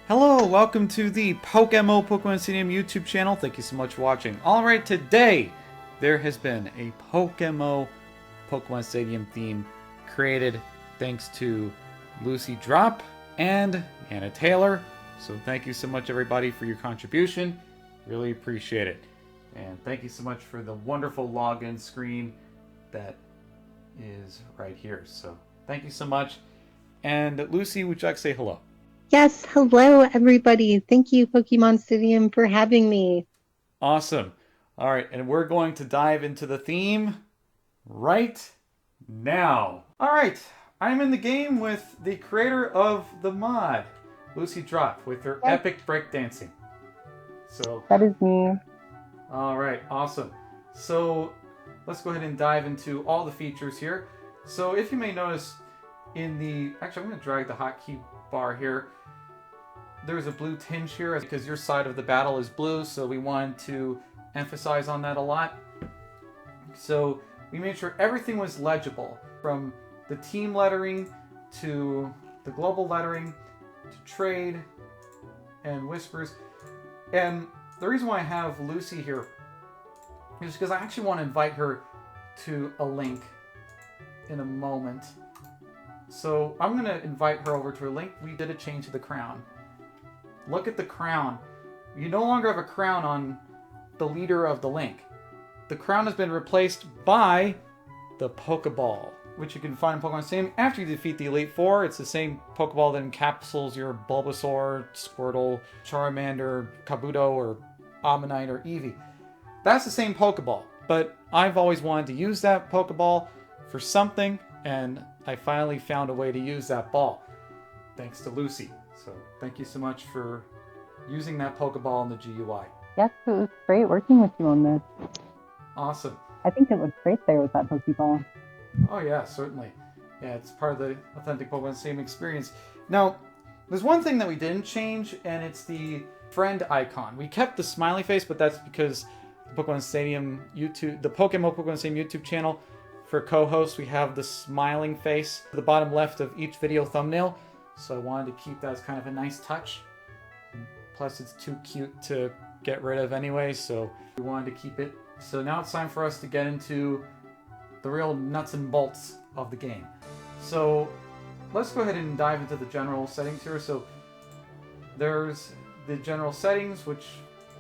Hello, welcome to the PokeMMO Pokemon Stadium YouTube channel. Thank you so much for watching. Alright, today there has been a PokeMMO Pokemon Stadium theme created thanks to Lucy Drop and Anna Taylor. So thank you so much everybody for your contribution. Really appreciate it. And thank you so much for the wonderful login screen that is right here. So thank you so much. And Lucy, would you like to say hello? Yes, hello everybody. Thank you, Pokemon Stadium, for having me. Awesome. All right, and we're going to dive into the theme right now. All right, I'm in the game with the creator of the mod, Lucy Drop, with her epic breakdancing. So that is me. All right, awesome. So let's go ahead and dive into all the features here. So if you may notice in the, actually I'm going to drag the hotkey bar here. There's a blue tinge here because your side of the battle is blue, so we wanted to emphasize on that a lot. So we made sure everything was legible, from the team lettering to the global lettering to trade and whispers. And the reason why I have Lucy here is because I actually want to invite her to a link in a moment. So I'm going to invite her over to a link. We did a change to the crown. Look at the crown. You no longer have a crown on the leader of the link. The crown has been replaced by the Pokeball, which you can find in Pokemon Stadium after you defeat the Elite Four. It's the same Pokeball that encapsulates your Bulbasaur, Squirtle, Charmander, Kabuto, or Ammonite, or Eevee. That's the same Pokeball, but I've always wanted to use that Pokeball for something, and I finally found a way to use that ball, thanks to Lucy. So thank you so much for using that Pokeball in the GUI. Yes, it was great working with you on this. Awesome. I think it looks great there with that Pokeball. Oh yeah, certainly. Yeah, it's part of the authentic Pokemon Stadium experience. Now, there's one thing that we didn't change, and it's the friend icon. We kept the smiley face, but that's because the Pokemon Stadium YouTube, the PokeMMO Pokemon Stadium YouTube channel, for co-hosts, we have the smiling face at the bottom left of each video thumbnail. So I wanted to keep that as kind of a nice touch. Plus, it's too cute to get rid of anyway, so we wanted to keep it. So now it's time for us to get into the real nuts and bolts of the game. So let's go ahead and dive into the general settings here. So there's the general settings, which,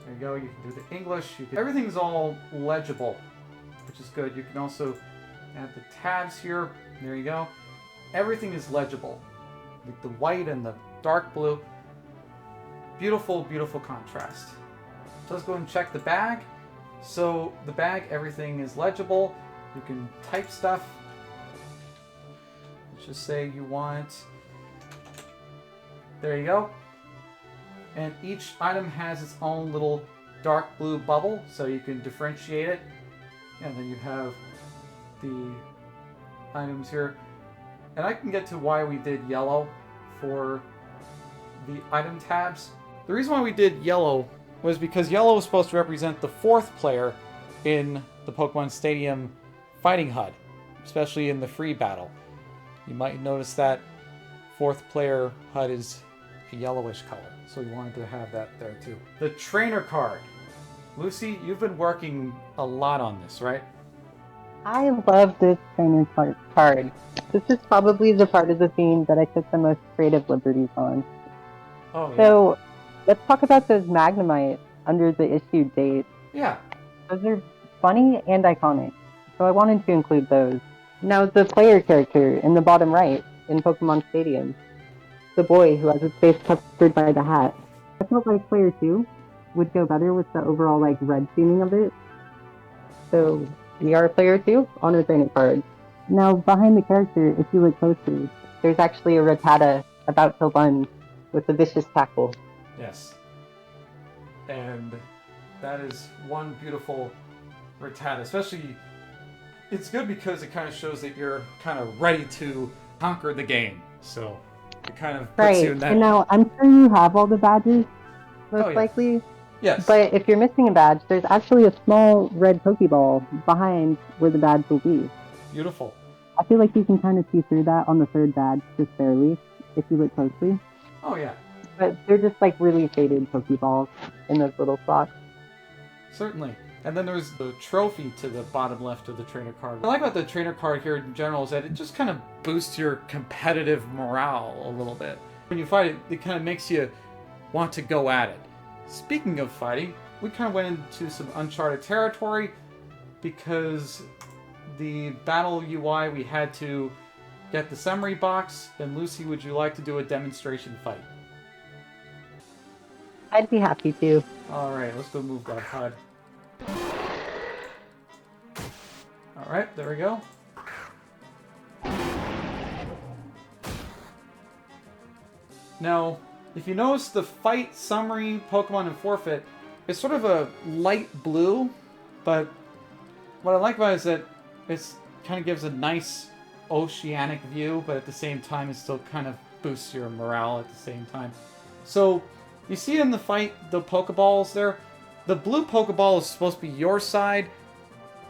there you go, you can do the English. Everything's all legible, which is good. You can also add the tabs here. There you go. Everything is legible. Like the white and the dark blue. Beautiful, beautiful contrast. So let's go and check the bag. So the bag, everything is legible. You can type stuff. Let's just say you want, there you go. And each item has its own little dark blue bubble, so you can differentiate it. And then you have the items here. And I can get to why we did yellow for the item tabs. The reason why we did yellow was because yellow was supposed to represent the fourth player in the Pokemon Stadium fighting HUD, especially in the free battle. You might notice that fourth player HUD is a yellowish color, so we wanted to have that there too. The trainer card. Lucy, you've been working a lot on this, right? I love this trainer card. This is probably the part of the theme that I took the most creative liberties on. Oh, yeah. So let's talk about those Magnemite under the issue date. Yeah. Those are funny and iconic, so I wanted to include those. Now the player character in the bottom right in Pokemon Stadium, the boy who has his face covered by the hat. I felt like player 2 would go better with the overall like red theming of it. So we are player 2 on our training card. Now behind the character, if you look closely, there's actually a Rattata about to lunge with a vicious tackle. Yes. And that is one beautiful Rattata. Especially, it's good because it kind of shows that you're kind of ready to conquer the game. So it kind of puts you in that. And now I'm sure you have all the badges, most likely. Yes. But if you're missing a badge, there's actually a small red Pokeball behind where the badge will be. Beautiful. I feel like you can kind of see through that on the third badge, just barely, if you look closely. Oh yeah. but they're just like really faded Pokeballs in those little slots. Certainly. And then there's the trophy to the bottom left of the trainer card. What I like about the trainer card here in general is that it just kind of boosts your competitive morale a little bit. When you fight it, it kind of makes you want to go at it. Speaking of fighting, we kind of went into some uncharted territory because the battle UI, we had to get the summary box. And Lucy, would you like to do a demonstration fight? I'd be happy to. Alright, let's go move that HUD. Alright, there we go. Now, if you notice the fight summary, Pokemon, and forfeit, it's sort of a light blue, but what I like about it is that it kind of gives a nice oceanic view, but at the same time it still kind of boosts your morale at the same time. So, you see in the fight, the Pokeballs there? The blue Pokeball is supposed to be your side,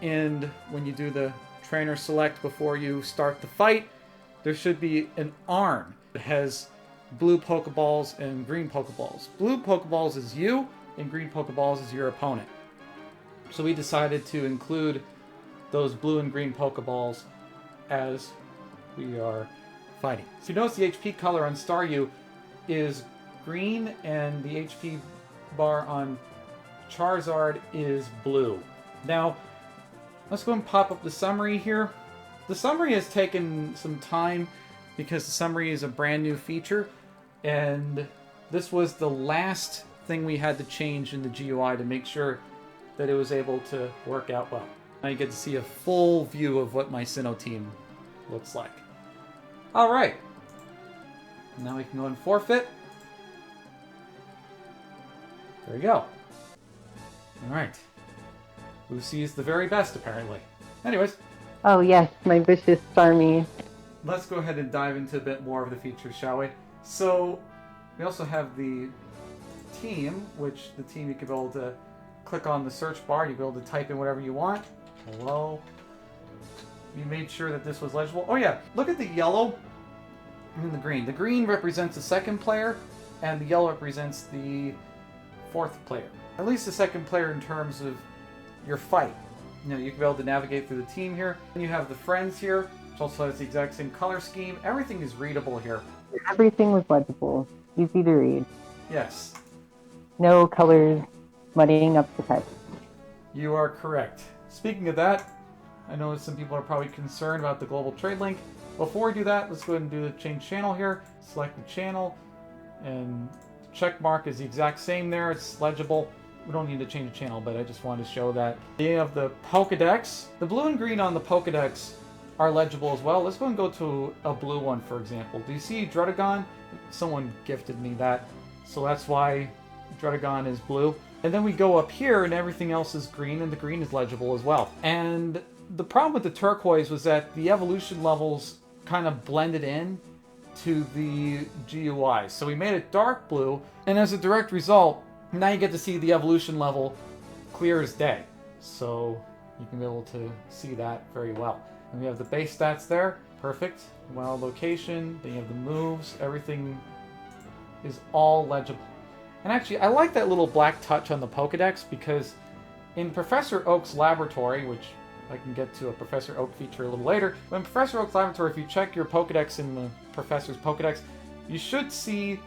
and when you do the trainer select before you start the fight, there should be an arm that has blue Pokeballs and green Pokeballs. Blue Pokeballs is you, and green Pokeballs is your opponent. So we decided to include those blue and green Pokeballs as we are fighting. So you notice the HP color on Staryu is green, and the HP bar on Charizard is blue. Now, let's go and pop up the summary here. The summary has taken some time because the summary is a brand new feature, and this was the last thing we had to change in the GUI to make sure that it was able to work out well. Now you get to see a full view of what my Sinnoh team looks like. Alright. Now we can go and forfeit. There we go. Alright. Lucy is the very best, apparently. Anyways. Oh yes, my vicious Starmie. Let's go ahead and dive into a bit more of the features, shall we? So, we also have the team, which the team you can be able to click on the search bar. You'll be able to type in whatever you want. Hello. We made sure that this was legible. Oh yeah, look at the yellow and the green. The green represents the second player, and the yellow represents the fourth player. At least the second player in terms of your fight. You know, you can be able to navigate through the team here. And you have the friends here, which also has the exact same color scheme. Everything is readable here. Everything was legible. Easy to read. Yes. No colors muddying up the text. You are correct. Speaking of that, I know some people are probably concerned about the global trade link. Before we do that, let's go ahead and do the change channel here. Select the channel, and check mark is the exact same there. It's legible. We don't need to change the channel, but I just wanted to show that. You have the Pokedex. The blue and green on the Pokedex are legible as well. Let's go and go to a blue one, for example. Do you see Druddigon? Someone gifted me that, so that's why Druddigon is blue. And then we go up here, and everything else is green, and the green is legible as well. And the problem with the turquoise was that the evolution levels kind of blended in to the GUI. So we made it dark blue, and as a direct result, now you get to see the evolution level clear as day. So you can be able to see that very well. And we have the base stats there. Perfect. Well, location, then you have the moves, everything is all legible. And actually, I like that little black touch on the Pokedex because in Professor Oak's laboratory, which I can get to a Professor Oak feature a little later, but in Professor Oak's laboratory, if you check your Pokedex in the Professor's Pokedex, you should see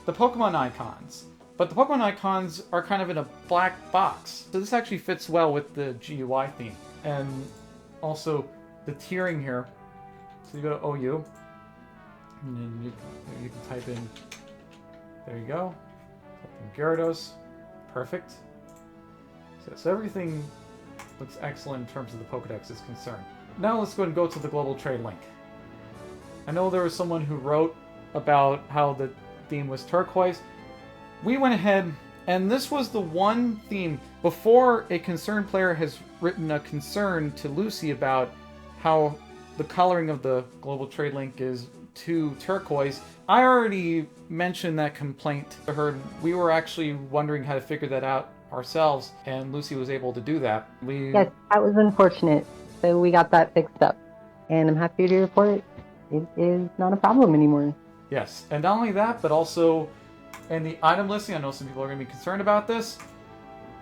the Pokemon icons. But the Pokemon icons are kind of in a black box. So this actually fits well with the GUI theme. And also the tiering here. So you go to OU, and then you can type in, there you go, type in Gyarados, perfect. So everything looks excellent in terms of the Pokedex is concerned. Now let's go and go to the global trade link. I know there was someone who wrote about how the theme was turquoise. We went ahead, and this was the one theme, before a concerned player has written a concern to Lucy about how the coloring of the global trade link is too turquoise. I already mentioned that complaint to her. We were actually wondering how to figure that out ourselves, and Lucy was able to do that. Yes, that was unfortunate. So we got that fixed up. And I'm happy to report it is not a problem anymore. Yes, and not only that, but also And the item listing, I know some people are going to be concerned about this.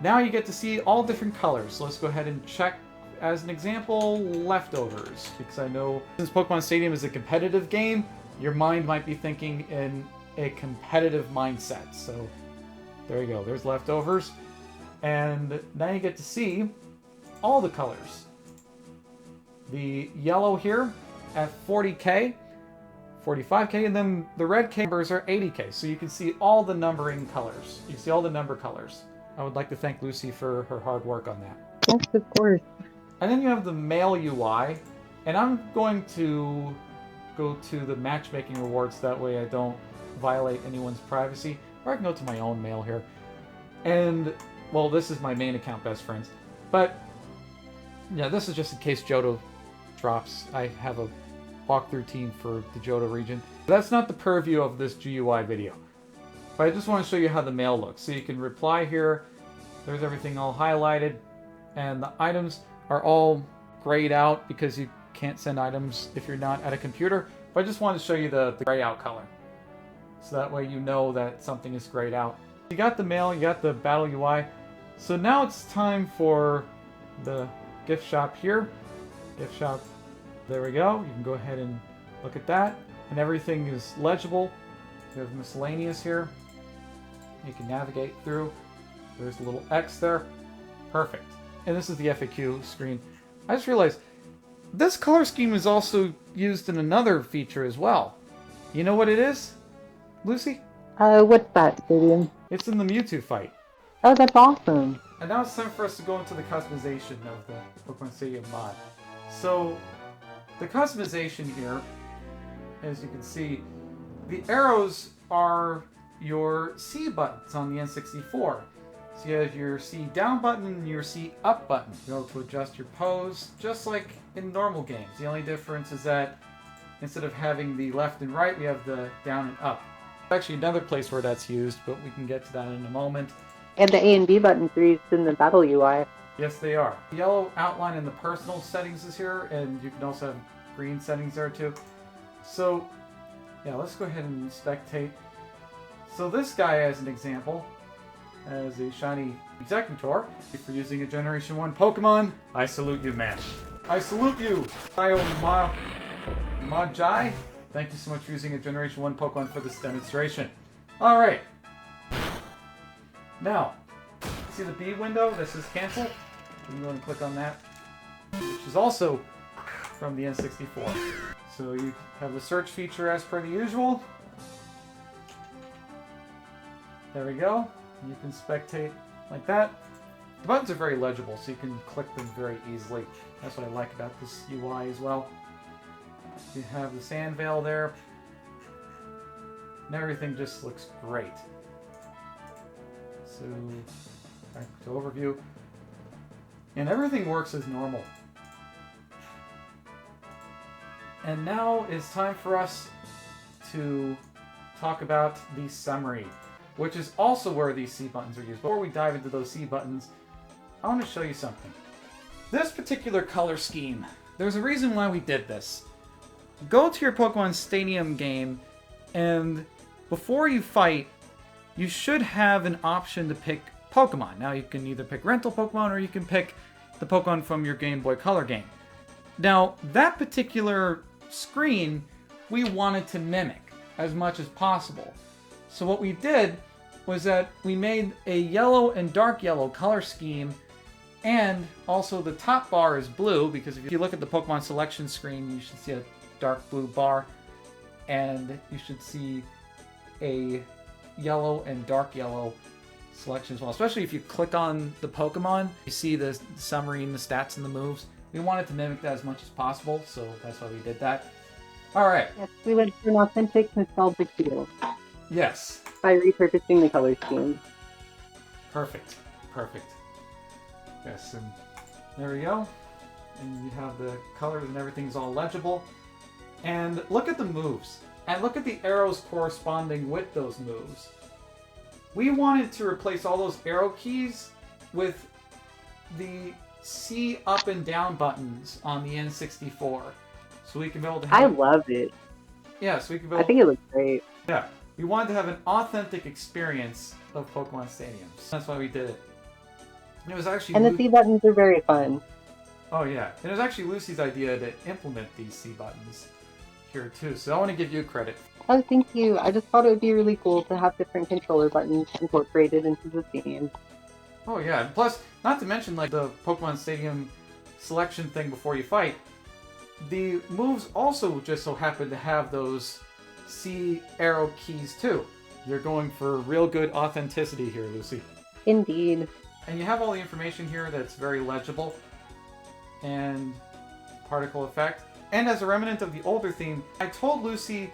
Now you get to see all different colors. So let's go ahead and check, as an example, leftovers. Because I know since Pokemon Stadium is a competitive game, your mind might be thinking in a competitive mindset. So there you go. There's leftovers. And now you get to see all the colors. The yellow here at 40k, 45k, and then the red numbers are 80k. So you can see all the numbering colors. You see all the number colors. I would like to thank Lucy for her hard work on that. Yes, of course. And then you have the mail UI, and I'm going to go to the matchmaking rewards, that way I don't violate anyone's privacy. Or I can go to my own mail here. And, well, this is my main account, Best Friends. But, yeah, this is just in case Johto drops. I have a walkthrough team for the Johto region. That's not the purview of this GUI video. But I just want to show you how the mail looks. So you can reply here. There's everything all highlighted. And the items are all grayed out because you can't send items if you're not at a computer. But I just wanted to show you the gray out color. So that way you know that something is grayed out. You got the mail, you got the battle UI. So now it's time for the gift shop here. Gift shop, there we go. You can go ahead and look at that. And everything is legible. You have miscellaneous here. You can navigate through. There's a little X there. Perfect. And this is the FAQ screen. I just realized this color scheme is also used in another feature as well. You know what it is, Lucy? What's that, Stadium? It's in the Mewtwo fight. Oh, that's awesome. And now it's time for us to go into the customization of the Pokemon Stadium mod. So, the customization here, as you can see, the arrows are your C buttons on the N64. So you have your C down button and your C up button. You're able to adjust your pose, just like in normal games. The only difference is that instead of having the left and right, we have the down and up. Actually, another place where that's used, but we can get to that in a moment. And the A and B buttons are used in the battle UI. Yes, they are. The yellow outline in the personal settings is here, and you can also have green settings there too. So, yeah, let's go ahead and spectate. So this guy, as an example, as a shiny Executor, for using a Generation 1 Pokemon, I salute you, man. I salute you, Majai. Thank you so much for using a Generation 1 Pokemon for this demonstration. Alright. Now, see the B window that says cancel? You can go and click on that, which is also from the N64. So you have the search feature as per the usual. There we go. You can spectate like that. The buttons are very legible, so you can click them very easily. That's what I like about this UI as well. You have the sand veil there. And everything just looks great. So, back to overview. And everything works as normal. And now it's time for us to talk about the summary, which is also where these C buttons are used. Before we dive into those C buttons, I want to show you something. This particular color scheme, there's a reason why we did this. Go to your Pokemon Stadium game, and before you fight, you should have an option to pick Pokemon. Now you can either pick rental Pokemon or you can pick the Pokemon from your Game Boy Color game. Now, that particular screen, we wanted to mimic as much as possible. So what we did was that we made a yellow and dark yellow color scheme, and also the top bar is blue, because if you look at the Pokemon selection screen, you should see a dark blue bar, and you should see a yellow and dark yellow selection as well. Especially if you click on the Pokemon, you see the summary and the stats and the moves. We wanted to mimic that as much as possible, so that's why we did that. Alright. Yes, we went for an authentic nostalgic feel. Yes. By repurposing the color scheme. Perfect. Perfect. Yes, and there we go. And you have the colors and everything's all legible. And look at the moves. And look at the arrows corresponding with those moves. We wanted to replace all those arrow keys with the C up and down buttons on the N64. So we can be able to have... I love it. Yeah, so we can be able... I think it looks great. Yeah. We wanted to have an authentic experience of Pokemon Stadiums. That's why we did it. And it was actually And the C buttons are very fun. Oh yeah, and it was actually Lucy's idea to implement these C buttons here too. So I want to give you credit. Oh, thank you. I just thought it would be really cool to have different controller buttons incorporated into the theme. Oh yeah, and plus, not to mention like the Pokemon Stadium selection thing before you fight, the moves also just so happen to have those C arrow keys too. You're going for real good authenticity here, Lucy. Indeed. And you have all the information here that's very legible. And particle effect. And as a remnant of the older theme, I told Lucy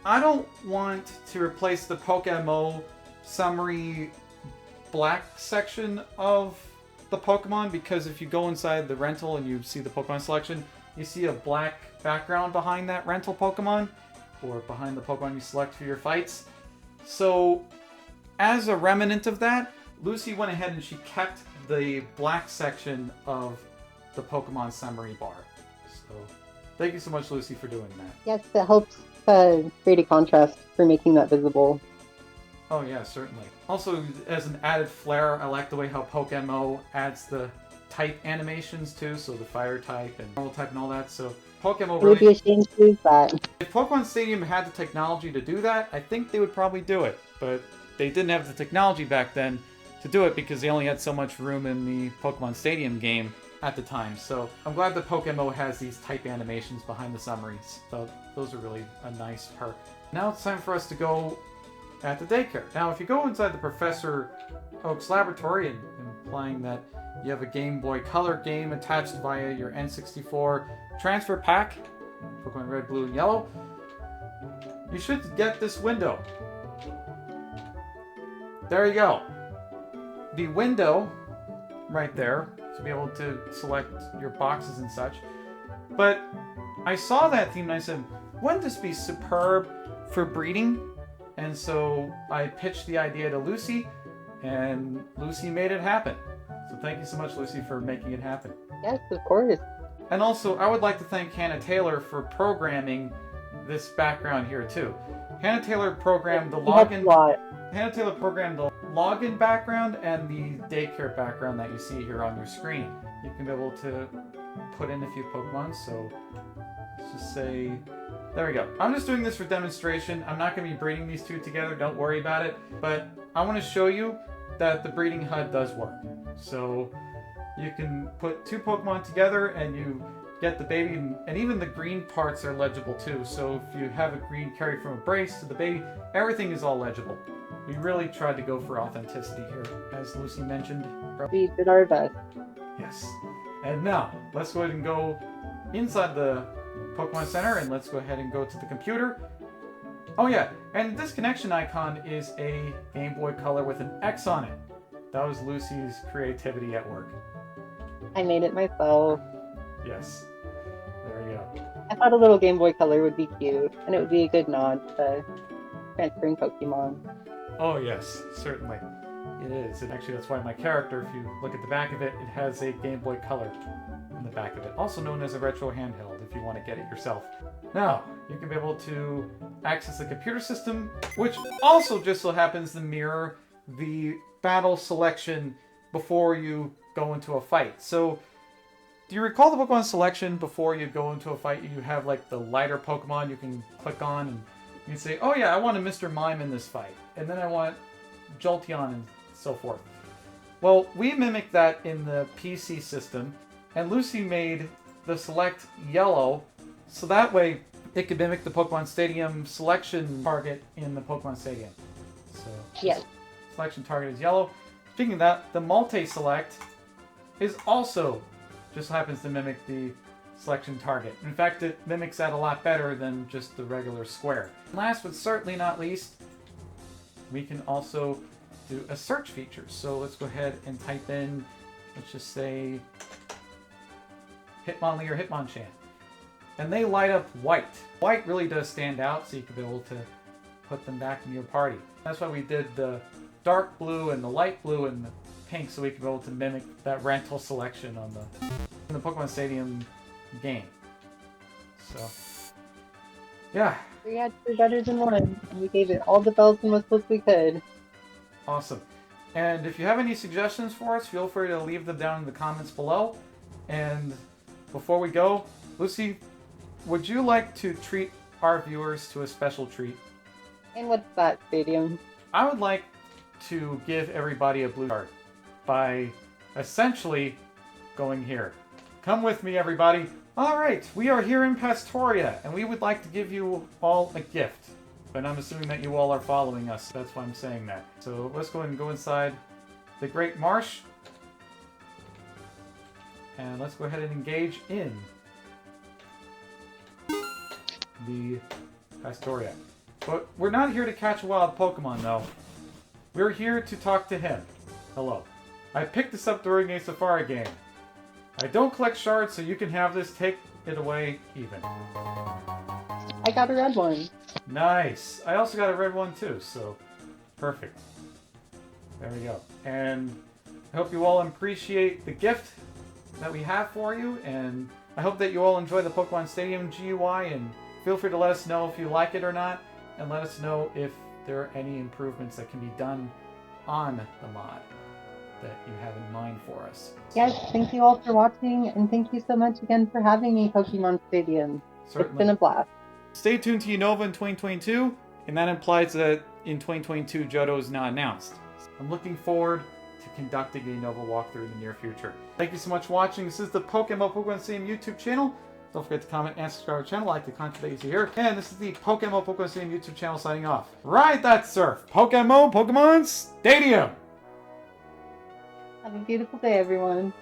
I don't want to replace the PokeMMO summary black section of the Pokemon, because if you go inside the rental and you see the Pokemon selection, you see a black background behind that rental Pokemon, or behind the Pokemon you select for your fights. So, as a remnant of that, Lucy went ahead and she kept the black section of the Pokemon summary bar. So, thank you so much, Lucy, for doing that. Yes, that helps create a contrast for making that visible. Oh yeah, certainly. Also, as an added flair, I like the way how PokeMMO adds the type animations too, so the fire type and normal type and all that. So PokeMMO It would be really... a shame to lose that. If Pokemon Stadium had the technology to do that, I think they would probably do it. But they didn't have the technology back then to do it because they only had so much room in the Pokemon Stadium game at the time. So I'm glad that PokeMMO has these type animations behind the summaries. So those are really a nice perk. Now it's time for us to go at the daycare. Now if you go inside the Professor Oak's laboratory, and implying that you have a Game Boy Color game attached via your N64 transfer pack, Pokemon Red, Blue, and Yellow, you should get this window. There you go. The window right there to be able to select your boxes and such. But I saw that theme and I said, wouldn't this be superb for breeding? And so I pitched the idea to Lucy, and Lucy made it happen. So thank you so much, Lucy, for making it happen. Yes, of course. And also, I would like to thank Hannah Taylor for programming this background here too. Hannah Taylor programmed the login. Hannah Taylor programmed the login background and the daycare background that you see here on your screen. You can be able to put in a few Pokemon. So let's just say, there we go. I'm just doing this for demonstration. I'm not going to be breeding these two together. Don't worry about it. But I want to show you that the breeding HUD does work. So you can put two Pokemon together and you get the baby, and even the green parts are legible too. So if you have a green carried from a brace to the baby, everything is all legible. We really tried to go for authenticity here, as Lucy mentioned. We did our best. Yes. And now, let's go ahead and go inside the Pokemon Center, and let's go ahead and go to the computer. Oh yeah, and this connection icon is a Game Boy Color with an X on it. That was Lucy's creativity at work. I made it myself. Yes. There you go. I thought a little Game Boy Color would be cute, and it would be a good nod to transferring Pokemon. Oh yes, certainly. It is. And actually that's why my character, if you look at the back of it, it has a Game Boy Color on the back of it. Also known as a retro handheld if you want to get it yourself. Now, you can be able to access the computer system, which also just so happens to mirror the battle selection before you go into a fight. So, do you recall the Pokemon selection before you go into a fight? You have like the lighter Pokemon you can click on and you can say, oh yeah, I want a Mr. Mime in this fight. And then I want Jolteon and so forth. Well, we mimicked that in the PC system, and Lucy made the select yellow, so that way it could mimic the Pokemon Stadium selection target in the Pokemon Stadium. So yes. Selection target is yellow. Speaking of that, the multi-select is also just happens to mimic the selection target. In fact, it mimics that a lot better than just the regular square. Last but certainly not least, we can also do a search feature. So let's go ahead and type in, let's just say Hitmonlee or Hitmonchan. And they light up white. White really does stand out, so you can be able to put them back in your party. That's why we did the dark blue and the light blue and the pink, so we can be able to mimic that rental selection on in the Pokemon Stadium game. So Yeah, We had two better than one, and we gave it all the bells and whistles we could. awesome. And if you have any suggestions for us, feel free to leave them down in the comments below. And before we go, Lucy, would you like to treat our viewers to a special treat? And what's that, Stadium? I would like to give everybody a blue card by essentially going here. Come with me, everybody. All right, we are here in Pastoria, and we would like to give you all a gift. And I'm assuming that you all are following us. That's why I'm saying that. So let's go ahead and go inside the Great Marsh. And let's go ahead and engage in the Pastoria. But we're not here to catch a wild Pokemon, though. We're here to talk to him. Hello. I picked this up during a Safari game. I don't collect shards, so you can have this. Take it away even. I got a red one. Nice. I also got a red one, too, so perfect. There we go. And I hope you all appreciate the gift that we have for you, and I hope that you all enjoy the Pokemon Stadium GUI, and feel free to let us know if you like it or not, and let us know if there are any improvements that can be done on the mod that you have in mind for us. Yes, thank you all for watching, and thank you so much again for having me, Pokemon Stadium. Certainly. It's been a blast. Stay tuned to Unova in 2022, and that implies that in 2022 Johto is not announced. I'm looking forward to conducting a Unova walkthrough in the near future. Thank you so much for watching. This is the Pokemon Stadium YouTube channel. Don't forget to comment and subscribe to our channel, like the content that you see here. And this is the Pokemon Stadium YouTube channel signing off. Ride that surf! Pokemon Stadium! Have a beautiful day, everyone.